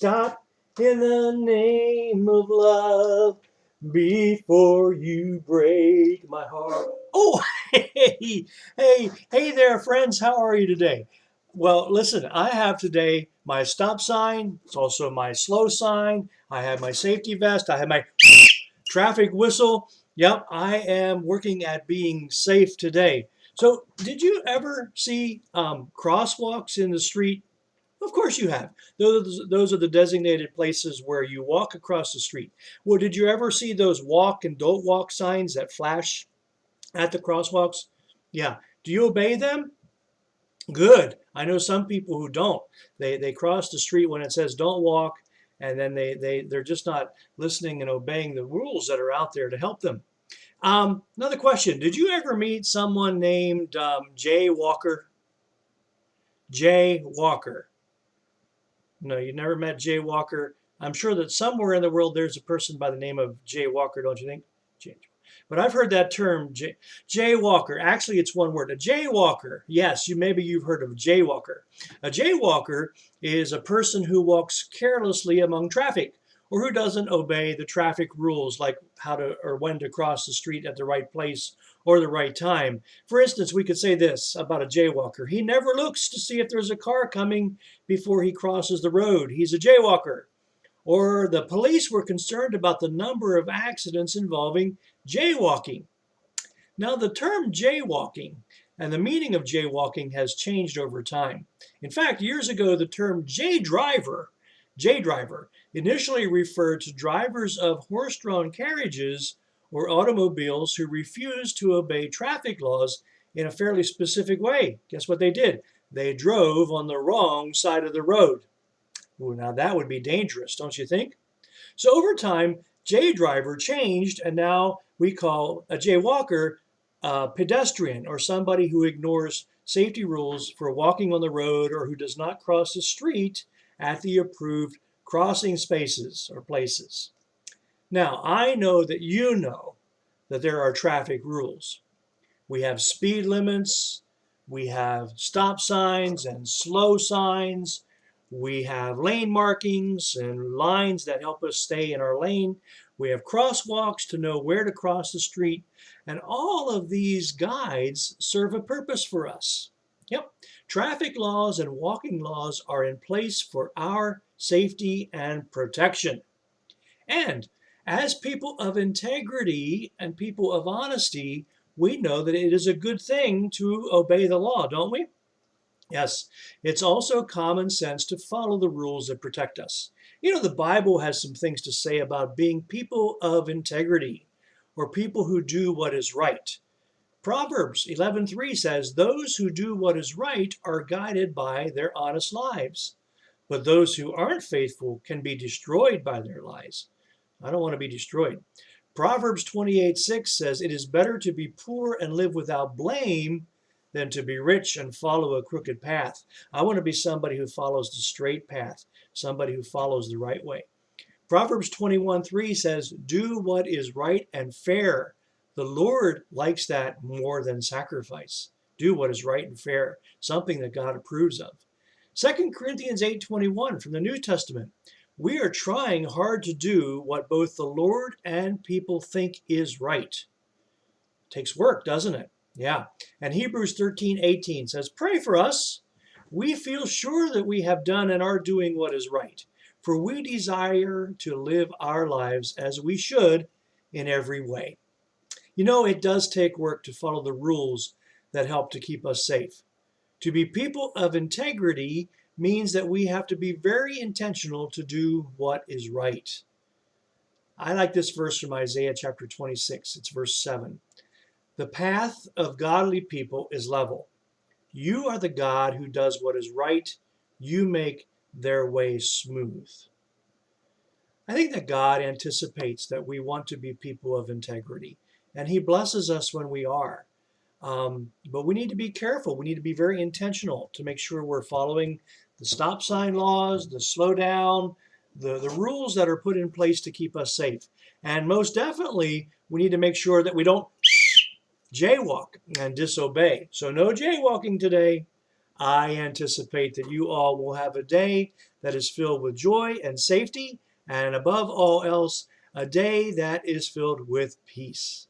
stop in the name of love before you break my heart. Oh, hey there, friends. How are you today? Well, listen, I have today my stop sign. It's also my slow sign. I have my safety vest. I have my traffic whistle. Yep, I am working at being safe today. So, did you ever see crosswalks in the street? Of course you have. Those are the designated places where you walk across the street. Well, did you ever see those walk and don't walk signs that flash at the crosswalks? Yeah. Do you obey them? Good. I know some people who don't. They cross the street when it says don't walk, and then they're just not listening and obeying the rules that are out there to help them. Another question. Did you ever meet someone named Jay Walker? Jay Walker. No, you never met Jay Walker. I'm sure that somewhere in the world there's a person by the name of Jay Walker, don't you think? Jay. But I've heard that term, jaywalker. Actually, it's one word. A jaywalker. Yes, maybe you've heard of a jaywalker. A jaywalker is a person who walks carelessly among traffic, or who doesn't obey the traffic rules, like how to or when to cross the street at the right place or the right time. For instance, we could say this about a jaywalker: he never looks to see if there's a car coming before he crosses the road. He's a jaywalker. Or the police were concerned about the number of accidents involving jaywalking. Now, the term jaywalking and the meaning of jaywalking has changed over time. In fact, years ago, the term J driver, initially referred to drivers of horse-drawn carriages or automobiles who refused to obey traffic laws in a fairly specific way. Guess what they did? They drove on the wrong side of the road. Ooh, now that would be dangerous, don't you think? So over time, J driver changed, and now we call a jaywalker a pedestrian, or somebody who ignores safety rules for walking on the road, or who does not cross the street at the approved crossing spaces or places. Now, I know that there are traffic rules. We have speed limits, we have stop signs and slow signs, we have lane markings and lines that help us stay in our lane. We have crosswalks to know where to cross the street. And all of these guides serve a purpose for us. Yep, traffic laws and walking laws are in place for our safety and protection. And as people of integrity and people of honesty, we know that it is a good thing to obey the law, don't we? Yes, it's also common sense to follow the rules that protect us. You know, the Bible has some things to say about being people of integrity, or people who do what is right. Proverbs 11:3 says, "Those who do what is right are guided by their honest lives, but those who aren't faithful can be destroyed by their lies." I don't want to be destroyed. Proverbs 28:6 says, "It is better to be poor and live without blame than to be rich and follow a crooked path." I want to be somebody who follows the straight path, somebody who follows the right way. Proverbs 21:3 says, "Do what is right and fair. The Lord likes that more than sacrifice." Do what is right and fair, something that God approves of. 2 Corinthians 8:21 from the New Testament. "We are trying hard to do what both the Lord and people think is right." Takes work, doesn't it? Yeah. And Hebrews 13:18 says, "Pray for us. We feel sure that we have done and are doing what is right, for we desire to live our lives as we should in every way." You know, it does take work to follow the rules that help to keep us safe. To be people of integrity means that we have to be very intentional to do what is right. I like this verse from Isaiah chapter 26. It's verse 7. "The path of godly people is level. You are the God who does what is right. You make their way smooth." I think that God anticipates that we want to be people of integrity, and He blesses us when we are. But we need to be careful. We need to be very intentional to make sure we're following the stop sign laws, the slow down, the rules that are put in place to keep us safe. And most definitely, we need to make sure that we don't jaywalk and disobey. So no jaywalking today. I anticipate that you all will have a day that is filled with joy and safety, and above all else, a day that is filled with peace.